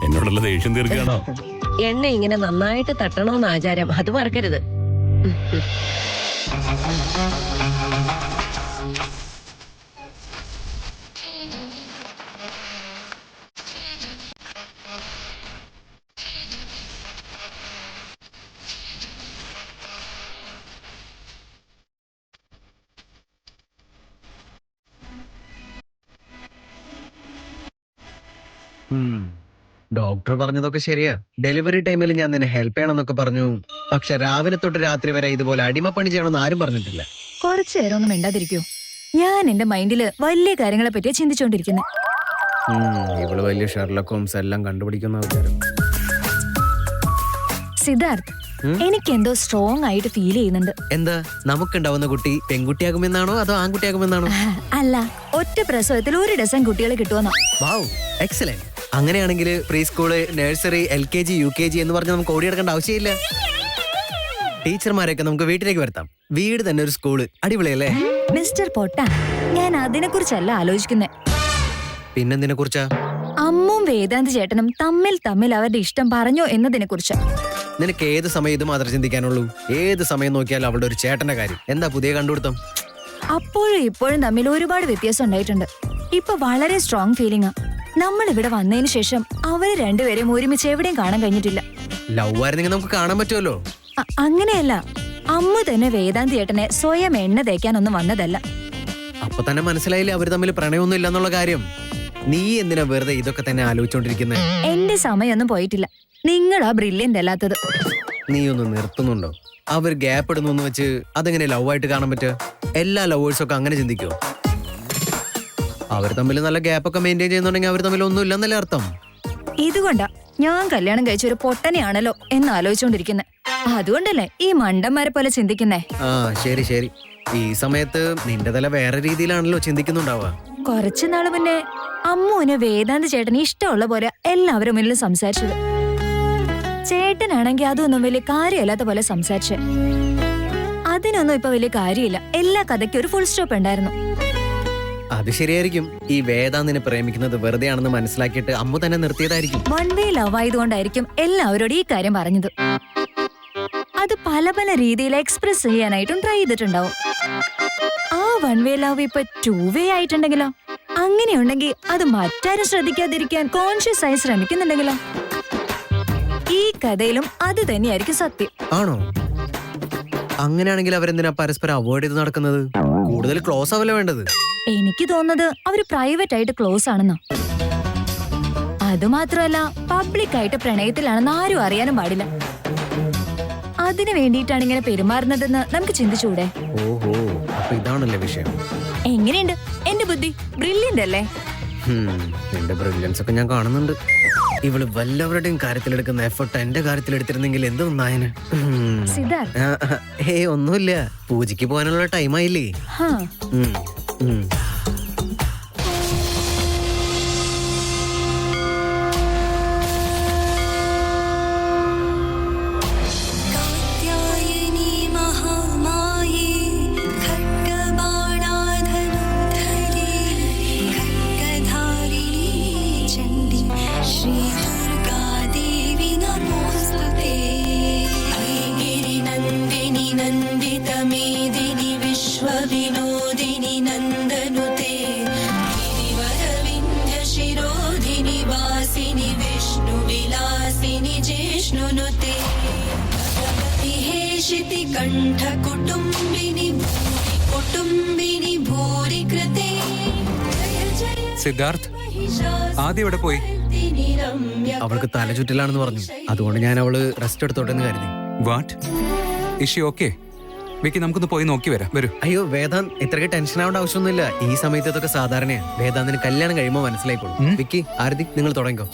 എന്നോടുള്ള ദേഷ്യം തീർക്കുകയാണോ? എണ്ണ ഇങ്ങനെ നന്നായിട്ട് തട്ടണമെന്ന് ആചാരം, അത് മറക്കരുത്. ഡോക്ടർ പറഞ്ഞതൊക്കെ ശരിയാ. ഡെലിവറി ടൈമിൽ ഞാൻ നിന്നെ ഹെൽപ്പ് ചെയ്യണമെന്നൊക്കെ പറഞ്ഞു. പക്ഷെ രാവിലെ തൊട്ട് രാത്രി വരെ ഇതുപോലെ അടിമപ്പണി ചെയ്യണമെന്ന് ആരും പറഞ്ഞിട്ടില്ല. കുറച്ചു നേരം ഒന്നും മിണ്ടാതിരിക്കൂ. ഞാൻ എന്റെ മൈൻഡില് വലിയ കാര്യങ്ങളെ പറ്റിയാ ചിന്തിച്ചോണ്ടിരിക്കുന്നത്. ഇവള് വലിയ ഷെർലക് ഹോംസ് എല്ലാം കണ്ടുപിടിക്കുന്ന വിചാരം. സിദ്ധാർത്ഥ്, എനിക്ക് എന്തോ സ്ട്രോങ് ആയിട്ട് ഫീൽ ചെയ്യുന്നുണ്ട്. എന്താ, നമുക്കുണ്ടാവുന്ന കുട്ടി പെൺകുട്ടിയാകുമെന്നാണോ അതോ ആൺകുട്ടിയാകുമെന്നാണോ? അല്ല, ഒറ്റ പ്രസവത്തിൽ 1 ഡസൻ കുട്ടികളെ കിട്ടുമെന്നോ? Wow, excellent. അങ്ങനെയാണെങ്കിൽ preschool, nursery, LKG, UKG എന്ന് പറഞ്ഞ് നമുക്ക് ഓടിയെടുക്കേണ്ട ആവശ്യമില്ല. ടീച്ചർമാരെയൊക്കെ നമുക്ക് വീട്ടിലേക്ക് വരുത്താം. വീട് തന്നെ ഒരു സ്കൂള്. അടിപൊളിയല്ലേ? മിസ്റ്റർ പൊട്ട, ഞാൻ അതിനെ കുറിച്ചല്ല ആലോചിക്കുന്നേ. പിന്നെന്തിനെ കുറിച്ചാ? അമ്മും വേദാന്ത് ചേട്ടനും തമ്മിൽ അവരുടെ ഇഷ്ടം പറഞ്ഞോ എന്നതിനെ കുറിച്ച്. നിനക്ക് ഏത് സമയം ഇത് മാത്രം ചിന്തിക്കാനുള്ളൂ? ഏത് സമയം നോക്കിയാലും അവളുടെ ഒരു ചേട്ടന്റെ കാര്യം. എന്താ പുതിയ കണ്ടുപിടുത്തം? അപ്പോഴും ഇപ്പോഴും തമ്മിൽ ഒരുപാട് വ്യത്യാസം ഉണ്ടായിട്ടുണ്ട്. ഇപ്പൊ വളരെ സ്ട്രോങ് ഫീലിംഗാ. നമ്മൾ ഇവിടെ വന്നതിന് ശേഷം അവര് രണ്ടുപേരെയും ഒരുമിച്ച് എവിടെയും കാണാൻ കഴിഞ്ഞിട്ടില്ല. ലവ് ആയിരുന്നെങ്കിൽ നമുക്ക് കാണാൻ പറ്റുമല്ലോ. അങ്ങനെയല്ല, അമ്മു തന്നെ വേദാന്ത് ചേട്ടനെ സ്വയം എണ്ണ തേക്കാനൊന്നും വന്നതല്ല. അപ്പൊ തന്നെ മനസ്സിലായില്ലേ അവര് തമ്മിൽ പ്രണയമൊന്നും ഇല്ലെന്നുള്ള കാര്യം. നീ എന്തിനാ വെറുതെ ഇതൊക്കെ തന്നെ ആലോചിച്ചോണ്ടിരിക്കുന്നത്? എന്റെ സമയമൊന്നും പോയിട്ടില്ല. നിങ്ങളാ ബ്രില്യന്റ് അല്ലാത്തത്. നീ ഒന്ന് നിർത്തുന്നുണ്ടോ? അവർ ഗ്യാപ്പ് ഇടുന്നു വെച്ച് അതെങ്ങനെ ലവ് ആയിട്ട് കാണാൻ പറ്റുക? എല്ലാ ലവേഴ്സും ഒക്കെ അങ്ങനെ ചിന്തിക്കോ? അവർ തമ്മിൽ നല്ല ഗ്യാപ്പൊക്കെ മെയിൻറ്റെയിൻ ചെയ്യുന്നുണ്ടെങ്കിൽ അവർ തമ്മിൽ ഒന്നും ഇല്ലെന്നല്ലേ അർത്ഥം? ഇതുകൊണ്ടാ ഞാൻ കല്യാണം കഴിച്ച ഒരു പൊട്ടനെയാണല്ലോ എന്ന് ആലോചിച്ചോണ്ടിരിക്കുന്നത്. അതുകൊണ്ടല്ലേ ഈ മണ്ടന്മാരെ പോലെ ചിന്തിക്കുന്നേ. ആ ശരി ശരി. ഈ സമയത്ത് നിന്റെ തല വേറെ രീതിയിലാണല്ലോ ചിന്തിക്കുന്നുണ്ടാവുക. കുറച്ചു നാള് മുന്നേ അമ്മുവിന് വേദാന്ത് ചേട്ടന് ഇഷ്ടമുള്ള പോലെ എല്ലാവരും മുന്നിൽ സംസാരിച്ചത്. ചേട്ടനാണെങ്കിൽ അതൊന്നും വലിയ കാര്യമല്ലാത്ത പോലെ സംസാരിച്ചേ. അതിനൊന്നും ഇപ്പൊ വലിയ കാര്യമില്ല. എല്ലാ കഥയ്ക്കും ഒരു ഫുൾ സ്റ്റോപ്പ് ഉണ്ടായിരുന്നു. അത് ശരിയായിരിക്കും. ഈ വേദാന്തിനെ പ്രേമിക്കുന്നത് വെറുതെ ആണെന്ന് മനസ്സിലാക്കിയിട്ട് അമ്മ തന്നെ നിർത്തിയതായിരിക്കും. വൺ വേ ലവ് ആയതുകൊണ്ടായിരിക്കും എല്ലാവരോടും ഈ കാര്യം പറഞ്ഞത്. അത് പല പല രീതിയിൽ എക്സ്പ്രസ് ചെയ്യാനായിട്ടും ട്രൈ ചെയ്തിട്ടുണ്ടാവും. ആ വൺ വേ ലവ് ഇപ്പൊ 2 വേ ആയിട്ടുണ്ടെങ്കിലോ? അങ്ങനെയുണ്ടെങ്കിൽ അത് മറ്റാരും ശ്രദ്ധിക്കാതിരിക്കാൻ കോൺഷ്യസ് ആയി ശ്രമിക്കുന്നുണ്ടെങ്കിലോ? ഈ കഥയിലും അത് തന്നെയായിരിക്കും സത്യം. ആണോ? അങ്ങനെയാണെങ്കിൽ അവരെന്തിനാ പരസ്പരം അവോയ്ഡ് ചെയ്ത് നടക്കുന്നത്? കൂടുതൽ ക്ലോസ് ആവല്ലേ വേണ്ടത്? എനിക്ക് തോന്നുന്നത് അവര് പ്രൈവറ്റ് ആയിട്ട് ക്ലോസ് ആണെന്നോ. അതുമാത്രമല്ല, പബ്ലിക് ആയിട്ട് പ്രണയത്തിലാണെന്ന് ആരും അറിയാനും പാടില്ല. അതിനു വേണ്ടിയിട്ടാണ് ഇങ്ങനെ പെരുമാറുന്നതെന്ന് നമുക്ക് ചിന്തിച്ചൂടെ? ഓഹോ, അപ്പൊ ഇതാണല്ലേ വിഷയം. എങ്ങനെയുണ്ട് എന്റെ ബുദ്ധി? ബ്രില്യന്റ് അല്ലേ? എന്റെ ബ്രില്യൻസ് ഒക്കെ ഞാൻ കാണുന്നുണ്ട്. ഇവള് വല്ലവരുടെയും കാര്യത്തിലെടുക്കുന്ന എഫർട്ട് എന്റെ കാര്യത്തിലെടുത്തിരുന്നെങ്കിൽ എന്ത് നന്നായന്. ഏ ഒന്നുമില്ല, പൂജയ്ക്ക് പോകാനുള്ള ടൈമായില്ലേ? विनोदिनी नंदनुते गिरिवरविंध्य शिरोधिनि वासिनि विष्णु विलासिनि जिष्णुनुते भगवति हेशिति कंठ कुटुंबिनि भूरि कृते. സിദ്ധാർത്ഥ്, ആദ്യം ഇവിടെ പോയി. അവൾക്ക് തലചുറ്റലാണെന്ന് പറഞ്ഞു. അതുകൊണ്ട് ഞാൻ അവള് റെസ്റ്റ് എടുത്തോട്ടെ എന്ന് കരുതി. വാട്ട്? ഇഷി ഓക്കെ? വിക്കി, നമുക്കൊന്ന് പോയി നോക്കി വരാം. വരൂ. അയ്യോ വേദാന്ത്, ഇത്രയ്ക്ക് ടെൻഷൻ ആവേണ്ട ആവശ്യമൊന്നുമില്ല. ഈ സമയത്ത് ഇതൊക്കെ സാധാരണയാണ്. വേദാന്തിന് കല്യാണം കഴിയുമ്പോൾ മനസ്സിലായിക്കോളും. വിക്കി, ആരതി, നിങ്ങൾ തുടങ്ങിക്കോ.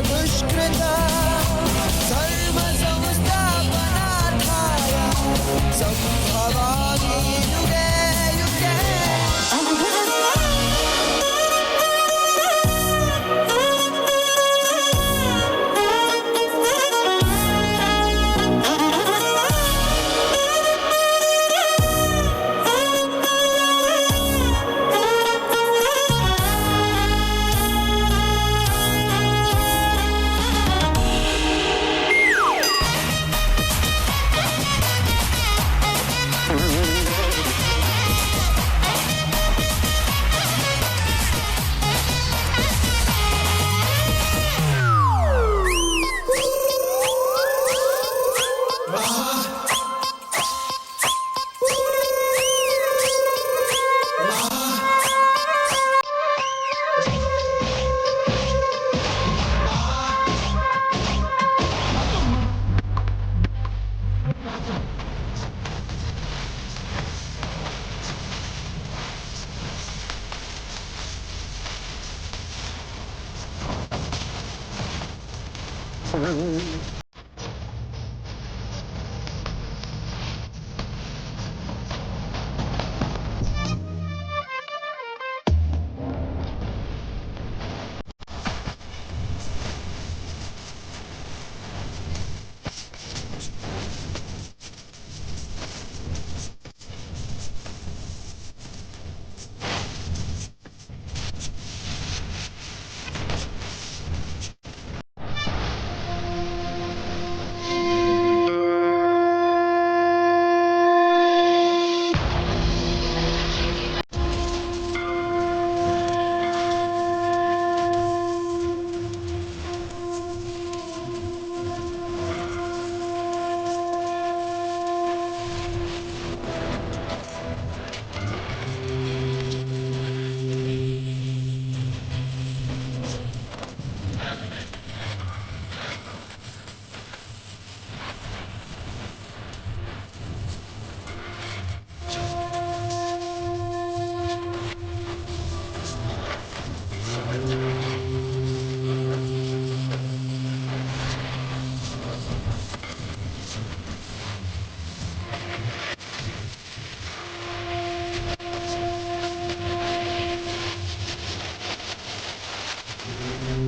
दुष्कृता सर्व संस्था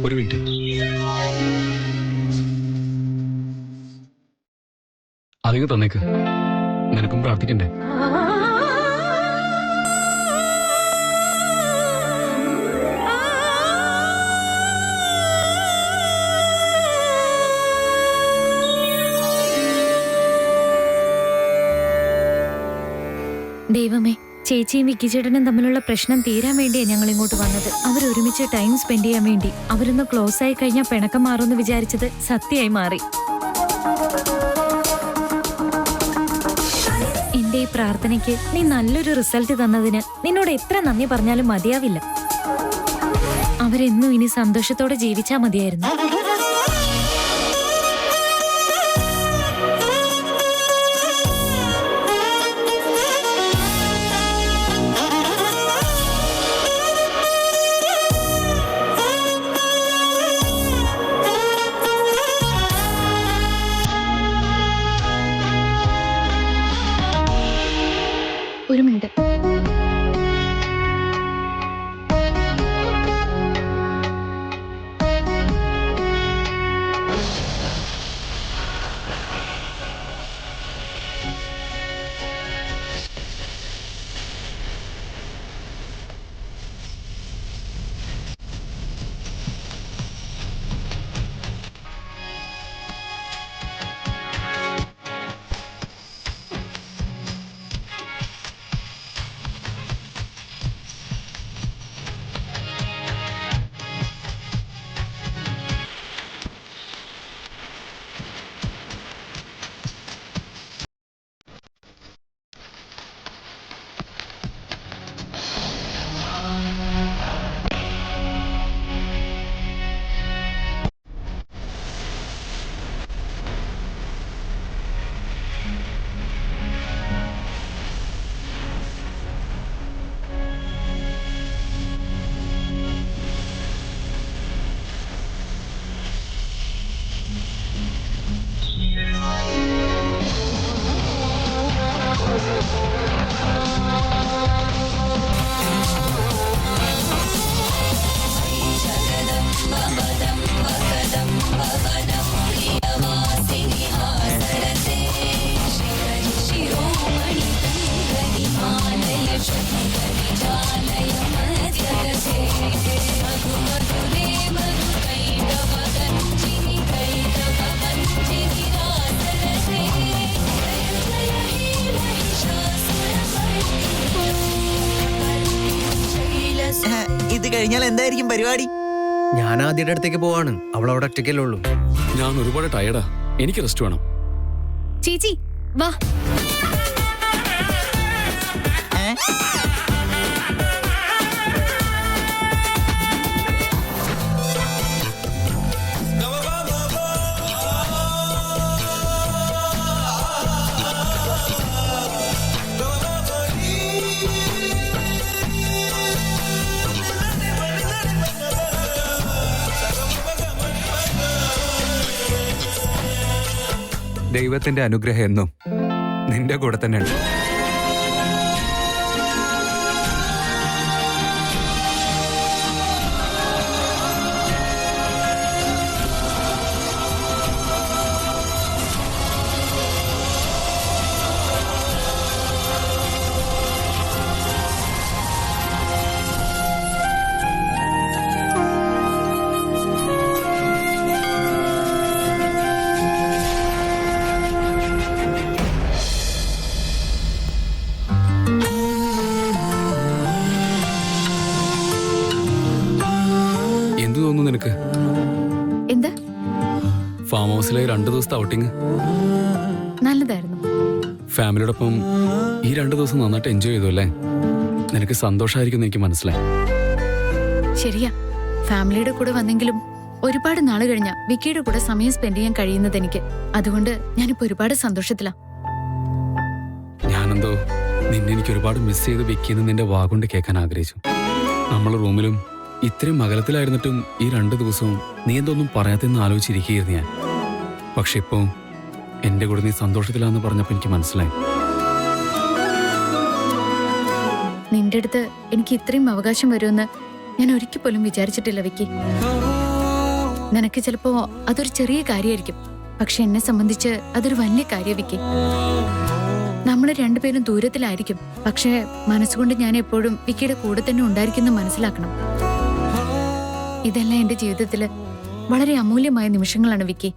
ഒരു മിനിറ്റ്. അതിങ്ങ് തന്നേക്ക്. നിനക്കും പ്രാർത്ഥിക്കണ്ടേ? ദൈവമേ, ചേച്ചിയും വിക്കി ചേട്ടനും തമ്മിലുള്ള പ്രശ്നം തീരാൻ വേണ്ടിയാണ് ഞങ്ങൾ ഇങ്ങോട്ട് വന്നത്. അവരൊരുമിച്ച് ടൈം സ്പെൻഡ് ചെയ്യാൻ വേണ്ടി. അവരൊന്ന് ക്ലോസ് ആയി കഴിഞ്ഞാൽ പിണക്കം മാറുമെന്ന് വിചാരിച്ചത് സത്യമായി മാറി. എന്റെ ഈ പ്രാർത്ഥനയ്ക്ക് നീ നല്ലൊരു റിസൾട്ട് തന്നതിന് നിന്നോട് എത്ര നന്ദി പറഞ്ഞാലും മതിയാവില്ല. അവരെന്നും ഇനി സന്തോഷത്തോടെ ജീവിച്ചാ മതിയായിരുന്നു. ഒരു മിനിറ്റ്. ഇത് കഴിഞ്ഞാൽ എന്തായിരിക്കും പരിപാടി? ഞാൻ ആദ്യയുടെ അടുത്തേക്ക് പോവാണ്. അവൾ അവിടെ ഒറ്റയ്ക്കല്ലേ ഉള്ളൂ. ഞാൻ ഒരുപാട് ടയർഡാ. എനിക്ക് റെസ്റ്റ് വേണം. ചേച്ചി വാ. ദൈവത്തിന്റെ അനുഗ്രഹം എന്നും നിന്റെ കൂടെ തന്നെ ഉണ്ട്. എന്തു തോന്നുന്നു നിനക്ക്? എന്താ? ഫാം ഹൗസിലെ 2 ദിവസത്തെ ഔട്ടിങ് നല്ലതായിരുന്നു. ഫാമിലിയോടൊപ്പം ഈ 2 ദിവസം നന്നായിട്ട് എൻജോയ് ചെയ്തു അല്ലേ? നിനക്ക് സന്തോഷമായിരിക്കും എനിക്ക് മനസ്സിലായി. ശരിയാ, ഫാമിലിയുടെ കൂടെ വന്നെങ്കിലും ഒരുപാട് നാള് കഴിഞ്ഞ വിക്കിയുടെ കൂടെ സമയം സ്പെൻഡ് ചെയ്യാൻ കഴിയുന്നത് എനിക്ക്. അതുകൊണ്ട് ഞാനിപ്പോ ഒരുപാട് സന്തോഷത്തിലാ. ഞാനെന്തോ നിന്നെ എനിക്ക് ഒരുപാട് മിസ് ചെയ്ത് വിക്കിന്ന് നിന്റെ വാഗൊണ്ട് കേൾക്കാൻ ആഗ്രഹിച്ചു. നമ്മളെ റൂമിലും ഇത്രയും അകലത്തിലായിരുന്നിട്ടും ഈ 2 ദിവസവും നീ എന്തൊന്നും പറയാത്തെന്ന് ആലോചിച്ചിരിക്കുകയായിരുന്നു ഞാൻ. പക്ഷെ ഇപ്പോ എന്റെ കൂടെ നീ സന്തോഷത്തിലാന്ന് പറഞ്ഞപ്പോ എനിക്ക് മനസ്സിലായി. നിന്റെ അടുത്ത് എനിക്ക് ഇത്രയും അവകാശം വരുമെന്ന് ഞാൻ ഒരിക്കൽ പോലും വിചാരിച്ചിട്ടില്ല വിക്കി. നിനക്ക് ചിലപ്പോ അതൊരു ചെറിയ കാര്യമായിരിക്കും, പക്ഷെ എന്നെ സംബന്ധിച്ച് അതൊരു വലിയ കാര്യം വിക്കി. നമ്മൾ രണ്ടുപേരും ദൂരത്തിലായിരിക്കും, പക്ഷെ മനസ്സുകൊണ്ട് ഞാൻ എപ്പോഴും വിക്കിയുടെ കൂടെ തന്നെ ഉണ്ടായിരിക്കുന്നു മനസ്സിലാക്കണം. ഇതെല്ലാം എന്റെ ജീവിതത്തില് വളരെ അമൂല്യമായ നിമിഷങ്ങളാണ് വിക്കി.